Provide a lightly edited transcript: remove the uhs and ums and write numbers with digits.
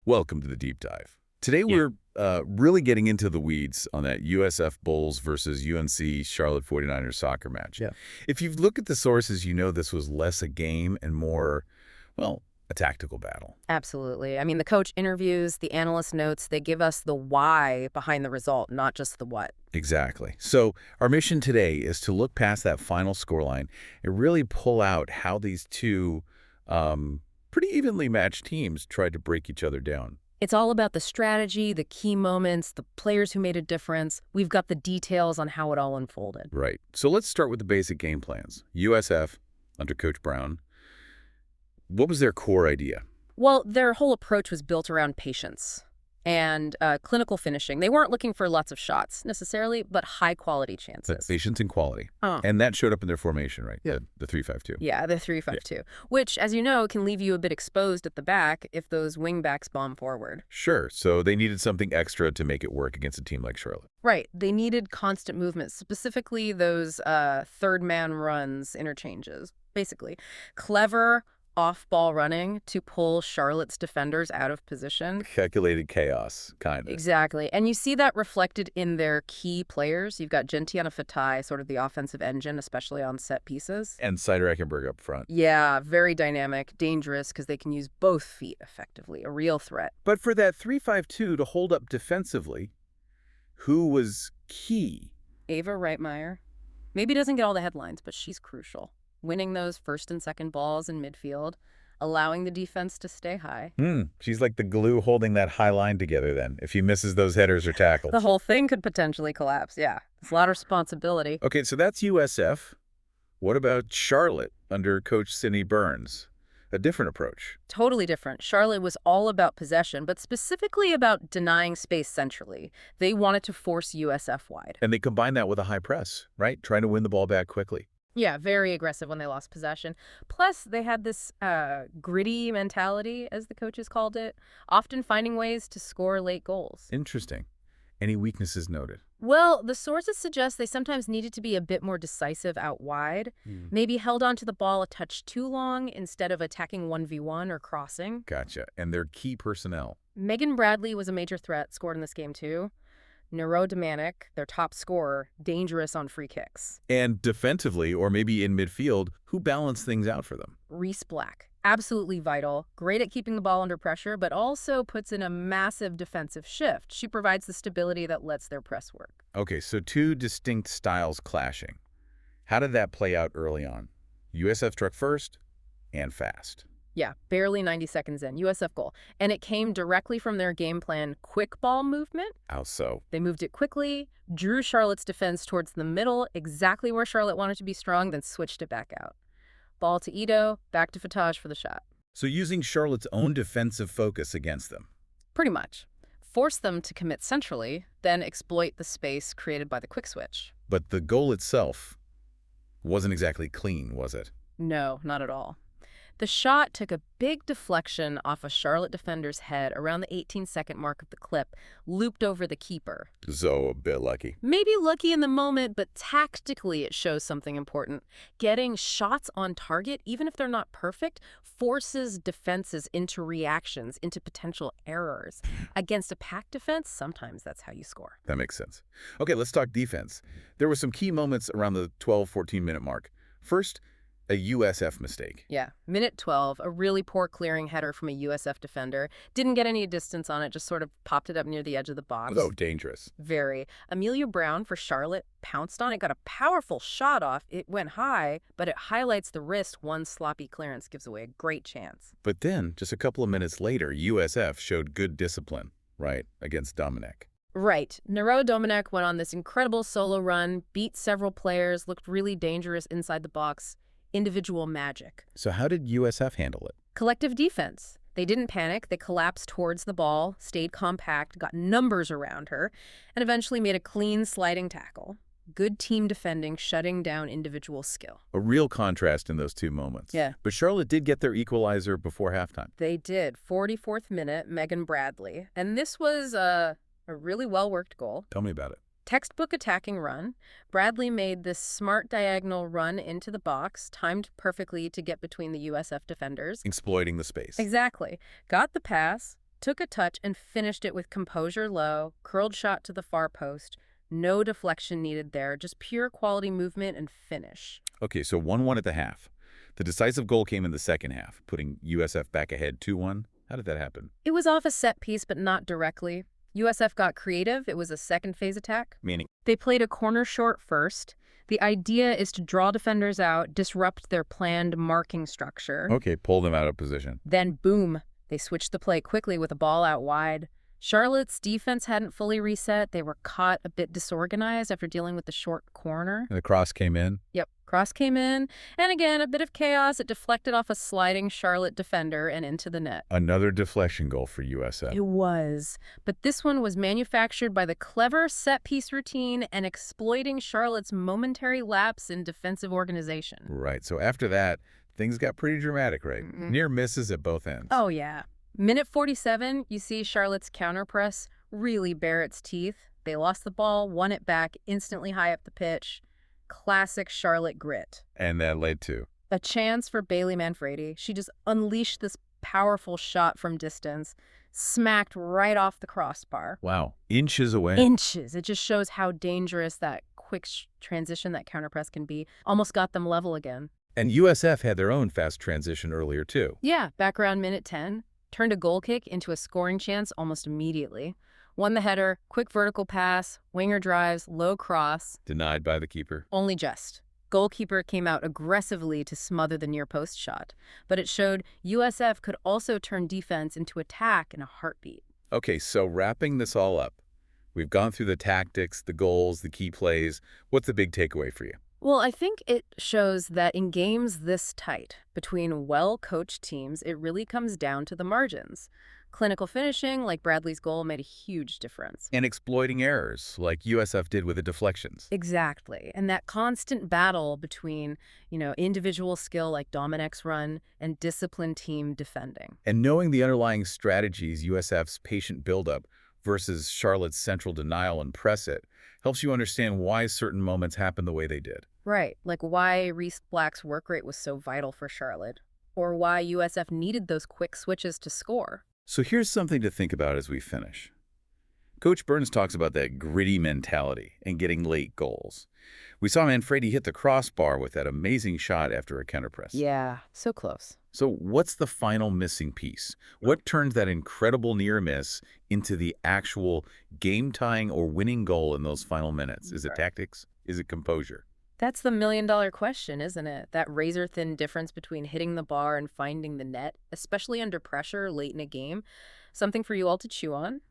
Welcome to the deep dive. Today Yeah. we're really getting into the weeds on that USF Bulls versus UNC Charlotte 49ers soccer match. Yeah. If you've looked at the sources, you know this was less a game and more, well, a tactical battle. Absolutely. I mean, the coach interviews, the analyst notes, they give us the why behind the result, not just the what. Exactly. So our mission today is to look past that final scoreline and really pull out how these two pretty evenly matched teams tried to break each other down. It's all about the strategy, the key moments, the players who made a difference. We've got the details on how it all unfolded. Right. So let's start with the basic game plans. USF, under Coach Brown, what was their core idea? Well, their whole approach was built around patience and clinical finishing. They weren't looking for lots of shots necessarily, but high-quality chances. Patience and quality. Oh. And that showed up in their formation, right? Yeah. The 3-5-2. Yeah, the 3-5-2, which, as you know, can leave you a bit exposed at the back if those wingbacks bomb forward. Sure. So they needed something extra to make it work against a team like Charlotte. Right. They needed constant movement, specifically those third-man runs, interchanges, basically. Clever off-ball running to pull Charlotte's defenders out of position. Calculated chaos, kind of. Exactly. And you see that reflected in their key players. You've got Gentiana Fatai, sort of the offensive engine, especially on set pieces. And Cider Eckenberg up front. Yeah, very dynamic, dangerous, because they can use both feet effectively, a real threat. But for that 3-5-2 to hold up defensively, who was key? Ava Reitmeyer maybe doesn't get all the headlines, but she's crucial. Winning those first and second balls in midfield, allowing the defense to stay high. She's like the glue holding that high line together then, if he misses those headers or tackles. The whole thing could potentially collapse, yeah. It's a lot of responsibility. Okay, so that's USF. What about Charlotte under Coach Cindy Burns? A different approach. Totally different. Charlotte was all about possession, but specifically about denying space centrally. They wanted to force USF wide. And they combined that with a high press, right? Trying to win the ball back quickly. Yeah, very aggressive when they lost possession. Plus, they had this gritty mentality, as the coaches called it, often finding ways to score late goals. Interesting. Any weaknesses noted? Well, the sources suggest they sometimes needed to be a bit more decisive out wide, maybe held onto the ball a touch too long instead of attacking 1v1 or crossing. Gotcha. And their key personnel? Megan Bradley was a major threat, scored in this game too. Neurodemanic, their top scorer, dangerous on free kicks. And defensively, or maybe in midfield, who balanced things out for them? Reese Black, absolutely vital, great at keeping the ball under pressure, but also puts in a massive defensive shift. She provides the stability that lets their press work. Okay, so two distinct styles clashing. How did that play out early on? USF struck first and fast. Yeah, barely 90 seconds in, USF goal. And it came directly from their game plan, quick ball movement. How so? They moved it quickly, drew Charlotte's defense towards the middle, exactly where Charlotte wanted to be strong, then switched it back out. Ball to Ito, back to Fatai for the shot. So using Charlotte's own defensive focus against them. Pretty much. Force them to commit centrally, then exploit the space created by the quick switch. But the goal itself wasn't exactly clean, was it? No, not at all. The shot took a big deflection off a Charlotte defender's head around the 18-second mark of the clip, looped over the keeper. So a bit lucky. Maybe lucky in the moment, but tactically it shows something important. Getting shots on target, even if they're not perfect, forces defenses into reactions, into potential errors. Against a packed defense, sometimes that's how you score. That makes sense. Okay, let's talk defense. There were some key moments around the 12, 14-minute mark. First, a USF mistake. Yeah, minute 12, a really poor clearing header from a USF defender. Didn't get any distance on it, just sort of popped it up near the edge of the box. Oh, dangerous. Very. Amelia Brown for Charlotte pounced on it, got a powerful shot off. It went high, but it highlights the wrist. One sloppy clearance gives away a great chance. But then, just a couple of minutes later, USF showed good discipline, right, against Dominic. Right. Neurodemanic went on this incredible solo run, beat several players, looked really dangerous inside the box. Individual magic. So how did USF handle it? Collective defense. They didn't panic. They collapsed towards the ball, stayed compact, got numbers around her, and eventually made a clean sliding tackle. Good team defending, shutting down individual skill. A real contrast in those two moments. Yeah. But Charlotte did get their equalizer before halftime. They did. 44th minute, Megan Bradley. And this was a really well-worked goal. Tell me about it. Textbook attacking run. Bradley made this smart diagonal run into the box, timed perfectly to get between the USF defenders. Exploiting the space. Exactly. Got the pass, Took a touch and finished it with composure low, curled shot to the far post. No deflection needed there, just pure quality movement and finish. Okay, so 1-1 at the half. The decisive goal came in the second half, putting USF back ahead 2-1. How did that happen? It was off a set piece, but not directly. USF got creative. It was a second phase attack. Meaning? They played a corner short first. The idea is to draw defenders out, disrupt their planned marking structure. Okay, pull them out of position. Then, boom, they switched the play quickly with a ball out wide. Charlotte's defense hadn't fully reset. They were caught a bit disorganized after dealing with the short corner. And the cross came in? Yep, cross came in. And again, a bit of chaos. It deflected off a sliding Charlotte defender and into the net. Another deflection goal for USF. It was. But this one was manufactured by the clever set-piece routine and exploiting Charlotte's momentary lapse in defensive organization. Right, so after that, things got pretty dramatic, right? Near misses at both ends. Oh, yeah. Minute 47, you see Charlotte's counterpress really bare its teeth. They lost the ball, won it back, instantly high up the pitch. Classic Charlotte grit. And that led to? A chance for Bailey Manfredi. She just unleashed this powerful shot from distance, smacked right off the crossbar. Wow, inches away. Inches. It just shows how dangerous that quick transition, that counterpress can be. Almost got them level again. And USF had their own fast transition earlier, too. Yeah, back around minute 10. Turned a goal kick into a scoring chance almost immediately. Won the header, quick vertical pass, winger drives, low cross. Denied by the keeper. Only just. Goalkeeper came out aggressively to smother the near-post shot. But it showed USF could also turn defense into attack in a heartbeat. Okay, so wrapping this all up, we've gone through the tactics, the goals, the key plays. What's the big takeaway for you? Well, I think it shows that in games this tight, between well-coached teams, it really comes down to the margins. Clinical finishing, like Bradley's goal, made a huge difference. And exploiting errors, like USF did with the deflections. Exactly. And that constant battle between, individual skill like Dominic's run and disciplined team defending. And knowing the underlying strategies, USF's patient buildup versus Charlotte's central denial and press it, helps you understand why certain moments happen the way they did. Right, like why Reese Black's work rate was so vital for Charlotte, or why USF needed those quick switches to score. So here's something to think about as we finish. Coach Burns talks about that gritty mentality and getting late goals. We saw Manfredi hit the crossbar with that amazing shot after a counterpress. Yeah, so close. So what's the final missing piece? What turns that incredible near miss into the actual game-tying or winning goal in those final minutes? Is it tactics? Is it composure? That's the million-dollar question, isn't it? That razor-thin difference between hitting the bar and finding the net, especially under pressure late in a game. Something for you all to chew on.